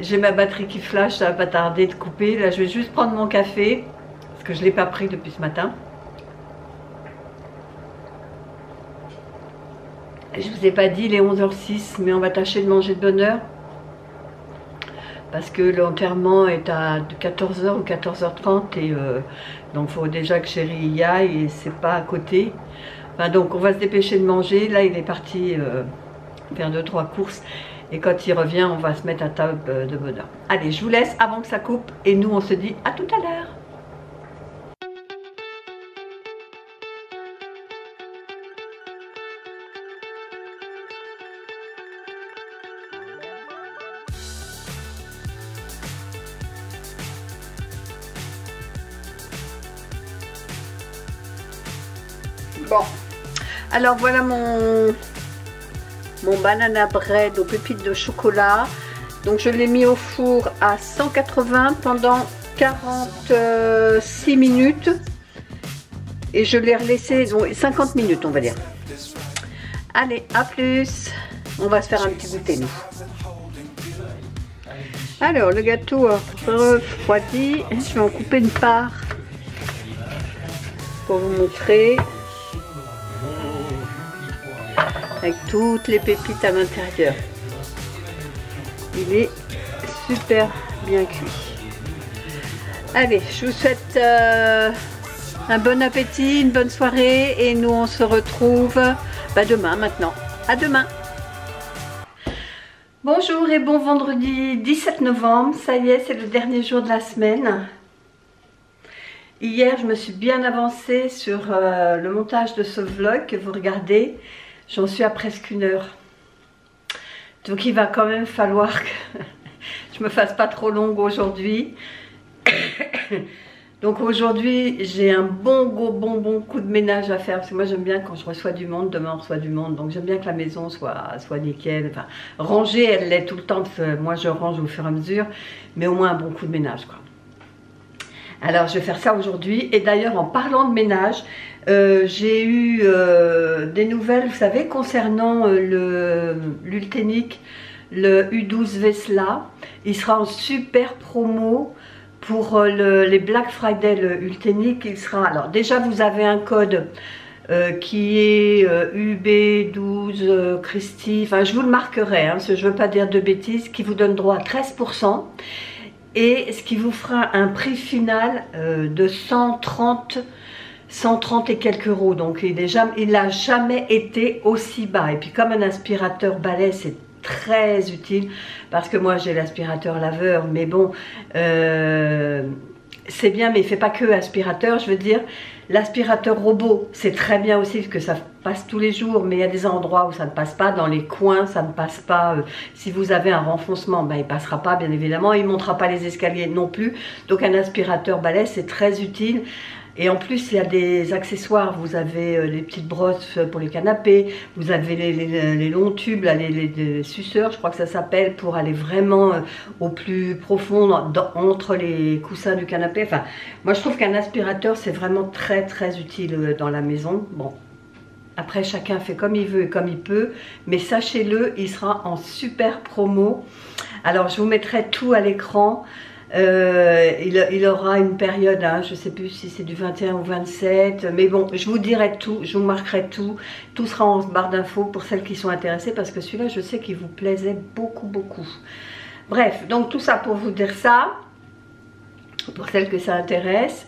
A: j'ai ma batterie qui flash, ça va pas tarder de couper. Là je vais juste prendre mon café parce que je l'ai pas pris depuis ce matin. Je vous ai pas dit, il est 11h06, mais on va tâcher de manger de bonne heure. Parce que l'enterrement est à 14h ou 14h30 et donc il faut déjà que chérie y aille et c'est pas à côté. Enfin, donc on va se dépêcher de manger. Là il est parti faire 2-3 courses et quand il revient on va se mettre à table de bonne heure. Allez, je vous laisse avant que ça coupe et nous on se dit à tout à l'heure. Bon, alors voilà mon banana bread aux pépites de chocolat. Donc je l'ai mis au four à 180 pendant 46 minutes. Et je l'ai relaissé, donc 50 minutes on va dire. Allez, à plus. On va se faire un petit goûter nous. Alors le gâteau a refroidi. Je vais en couper une part pour vous montrer. Avec toutes les pépites à l'intérieur. Il est super bien cuit. Allez, je vous souhaite un bon appétit, une bonne soirée et nous on se retrouve demain maintenant. À demain. Bonjour et bon vendredi 17 novembre. Ça y est, c'est le dernier jour de la semaine. Hier, je me suis bien avancée sur le montage de ce vlog que vous regardez. J'en suis à presque 1 heure. Donc il va quand même falloir que je me fasse pas trop longue aujourd'hui. Donc aujourd'hui j'ai un bon coup de ménage à faire. Parce que moi j'aime bien quand je reçois du monde, demain on reçoit du monde. Donc j'aime bien que la maison soit nickel. Enfin, rangée elle l'est tout le temps parce que moi je range au fur et à mesure. Mais au moins un bon coup de ménage quoi. Alors je vais faire ça aujourd'hui. Et d'ailleurs en parlant de ménage, j'ai eu des nouvelles, vous savez, concernant l'Ultenic, le U12 Vesla. Il sera en super promo pour les Black Friday, le Ultenic. Il sera, alors déjà vous avez un code qui est UB12 Christie, enfin je vous le marquerai, hein, parce que je ne veux pas dire de bêtises, qui vous donne droit à 13%. Et ce qui vous fera un prix final de 130 et quelques euros. Donc il n'a jamais été aussi bas. Et puis comme un aspirateur balai, c'est très utile. Parce que moi j'ai l'aspirateur laveur. Mais bon, c'est bien, mais il ne fait pas que aspirateur. Je veux dire, l'aspirateur robot, c'est très bien aussi parce que ça passe tous les jours. Mais il y a des endroits où ça ne passe pas. Dans les coins, ça ne passe pas. Si vous avez un renfoncement, ben, il ne passera pas, bien évidemment. Il ne montera pas les escaliers non plus. Donc un aspirateur balai, c'est très utile. Et en plus, il y a des accessoires. Vous avez les petites brosses pour les canapés. Vous avez les longs tubes, là, les suceurs, je crois que ça s'appelle, pour aller vraiment au plus profond entre les coussins du canapé. Enfin, moi, je trouve qu'un aspirateur, c'est vraiment très, très utile dans la maison. Bon, après, chacun fait comme il veut et comme il peut. Mais sachez-le, il sera en super promo. Alors, je vous mettrai tout à l'écran. Il aura une période, hein, je ne sais plus si c'est du 21 ou 27, mais bon, je vous dirai tout, je vous marquerai tout. Tout sera en barre d'infos pour celles qui sont intéressées, parce que celui-là, je sais qu'il vous plaisait beaucoup. Bref, donc tout ça pour vous dire ça, pour celles que ça intéresse.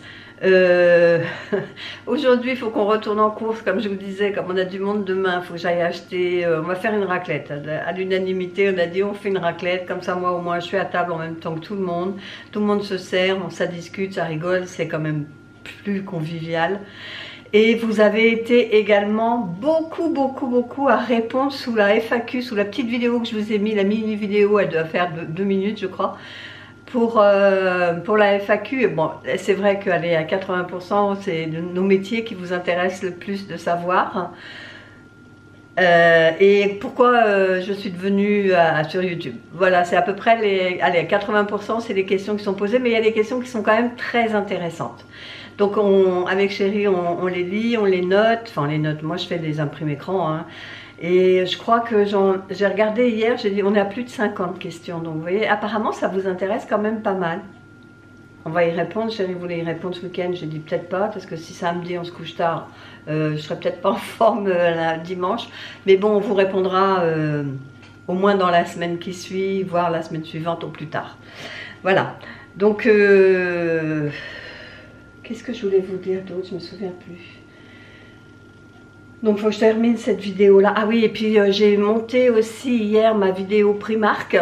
A: Aujourd'hui il faut qu'on retourne en course, comme je vous disais, comme on a du monde demain, il faut que j'aille acheter, on va faire une raclette, à l'unanimité on a dit on fait une raclette, comme ça moi au moins je suis à table en même temps que tout le monde se sert, ça discute, ça rigole, c'est quand même plus convivial. Et vous avez été également beaucoup à répondre sous la FAQ, sous la petite vidéo que je vous ai mis, la mini vidéo, elle doit faire 2 minutes je crois. Pour la FAQ, bon, c'est vrai qu'elle est à 80%, c'est nos métiers qui vous intéressent le plus de savoir. Et pourquoi je suis devenue sur YouTube. Voilà, c'est à peu près allez, à 80%, c'est les questions qui sont posées, mais il y a des questions qui sont quand même très intéressantes. Donc avec Chérie, on les lit, on les note, enfin on les note, moi je fais des imprimes écran, hein. Et je crois que j'ai regardé hier, j'ai dit on est à plus de 50 questions. Donc vous voyez, apparemment ça vous intéresse quand même pas mal. On va y répondre. Chérie voulait y répondre ce week-end. J'ai dit peut-être pas, parce que si samedi on se couche tard, je serai peut-être pas en forme dimanche. Mais bon, on vous répondra au moins dans la semaine qui suit, voire la semaine suivante au plus tard. Voilà. Donc, qu'est-ce que je voulais vous dire d'autre? Je me souviens plus. Donc, il faut que je termine cette vidéo-là. Ah oui, et puis j'ai monté aussi hier ma vidéo Primark.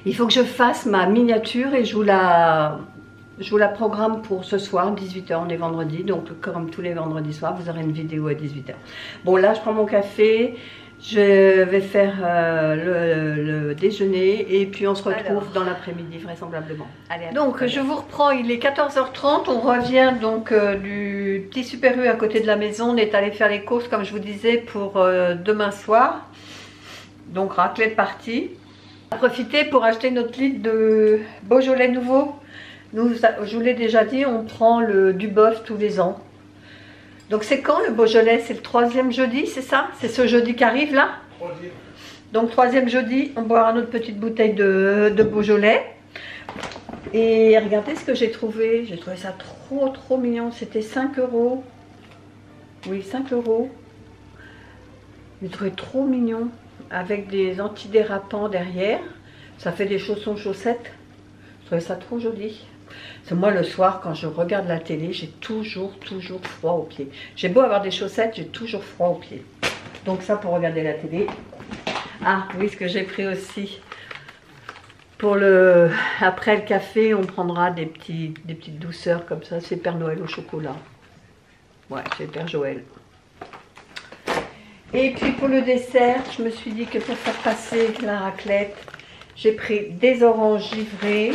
A: Il faut que je fasse ma miniature et je vous la programme pour ce soir, 18 h, on est vendredi. Donc, comme tous les vendredis soirs, vous aurez une vidéo à 18 h. Bon, là, je prends mon café. Je vais faire le déjeuner et puis on se retrouve dans l'après-midi vraisemblablement. Allez, donc je vous reprends, il est 14 h 30, on revient donc du petit Super U à côté de la maison. On est allé faire les courses comme je vous disais pour demain soir. Donc raclette partie. On a profité pour acheter notre litre de Beaujolais nouveau. Nous, je vous l'ai déjà dit, on prend du bœuf tous les ans. Donc c'est quand le Beaujolais? C'est le 3e jeudi, c'est ça? C'est ce jeudi qui arrive là? Donc 3e jeudi, on boira notre petite bouteille de Beaujolais. Et regardez ce que j'ai trouvé. J'ai trouvé ça trop mignon. C'était 5 €. Oui, 5 €. J'ai trouvé trop mignon. Avec des antidérapants derrière. Ça fait des chaussons chaussettes. Je trouvais ça trop joli. C'est moi le soir quand je regarde la télé, j'ai toujours froid aux pieds. J'ai beau avoir des chaussettes, j'ai toujours froid aux pieds. Donc ça pour regarder la télé. Ah oui, ce que j'ai pris aussi. Pour après le café, on prendra des petites douceurs comme ça. C'est Père Noël au chocolat. Ouais, c'est Père Joël. Et puis pour le dessert, je me suis dit que pour faire passer la raclette, j'ai pris des oranges givrées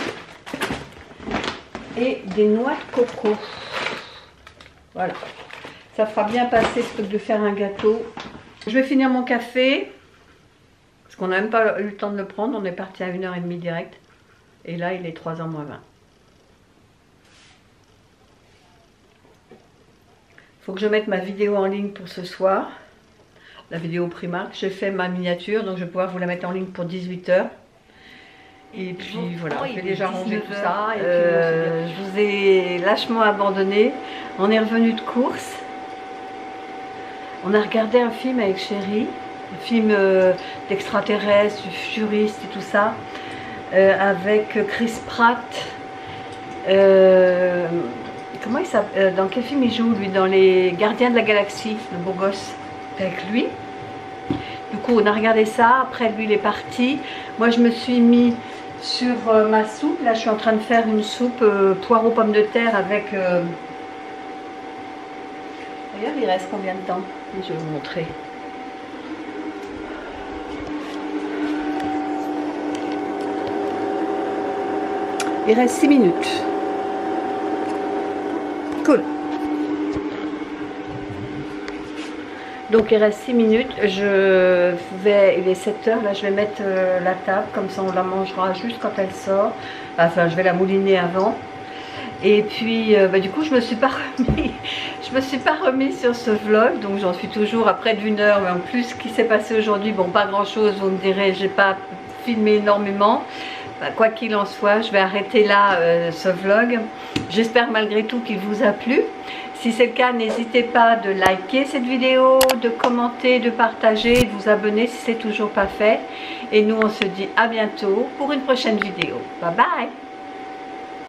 A: et des noix de coco. Voilà, ça fera bien passer ce truc de faire un gâteau. Je vais finir mon café parce qu'on n'a même pas eu le temps de le prendre. On est parti à 1 h 30 direct et là il est 3 h moins 20. Faut que je mette ma vidéo en ligne pour ce soir, la vidéo Primark. J'ai fait ma miniature, donc je vais pouvoir vous la mettre en ligne pour 18 h. Et puis voilà, j'ai déjà rangé tout ça. Et puis, je vous ai lâchement abandonné. On est revenu de course. On a regardé un film avec Chérie, un film d'extraterrestres, futuriste et tout ça, avec Chris Pratt. Comment il s'appelle? Dans quel film il joue lui? Dans Les Gardiens de la Galaxie, le beau gosse. Avec lui. Du coup, on a regardé ça. Après, lui, il est parti. Moi, je me suis mis sur ma soupe. Là, je suis en train de faire une soupe poireaux pommes de terre avec... D'ailleurs, il reste combien de temps? Je vais vous montrer. Il reste 6 minutes. Cool. Donc il reste 6 minutes, il est 7 h, là je vais mettre la table, comme ça on la mangera juste quand elle sort. Enfin je vais la mouliner avant. Et puis du coup je me suis pas remis sur ce vlog, donc j'en suis toujours à près d'1 h, mais en plus ce qui s'est passé aujourd'hui, bon pas grand chose, vous me direz, j'ai pas filmé énormément. Quoi qu'il en soit, je vais arrêter là ce vlog. J'espère malgré tout qu'il vous a plu. Si c'est le cas, n'hésitez pas de liker cette vidéo, de commenter, de partager, de vous abonner si ce n'est toujours pas fait. Et nous, on se dit à bientôt pour une prochaine vidéo. Bye bye!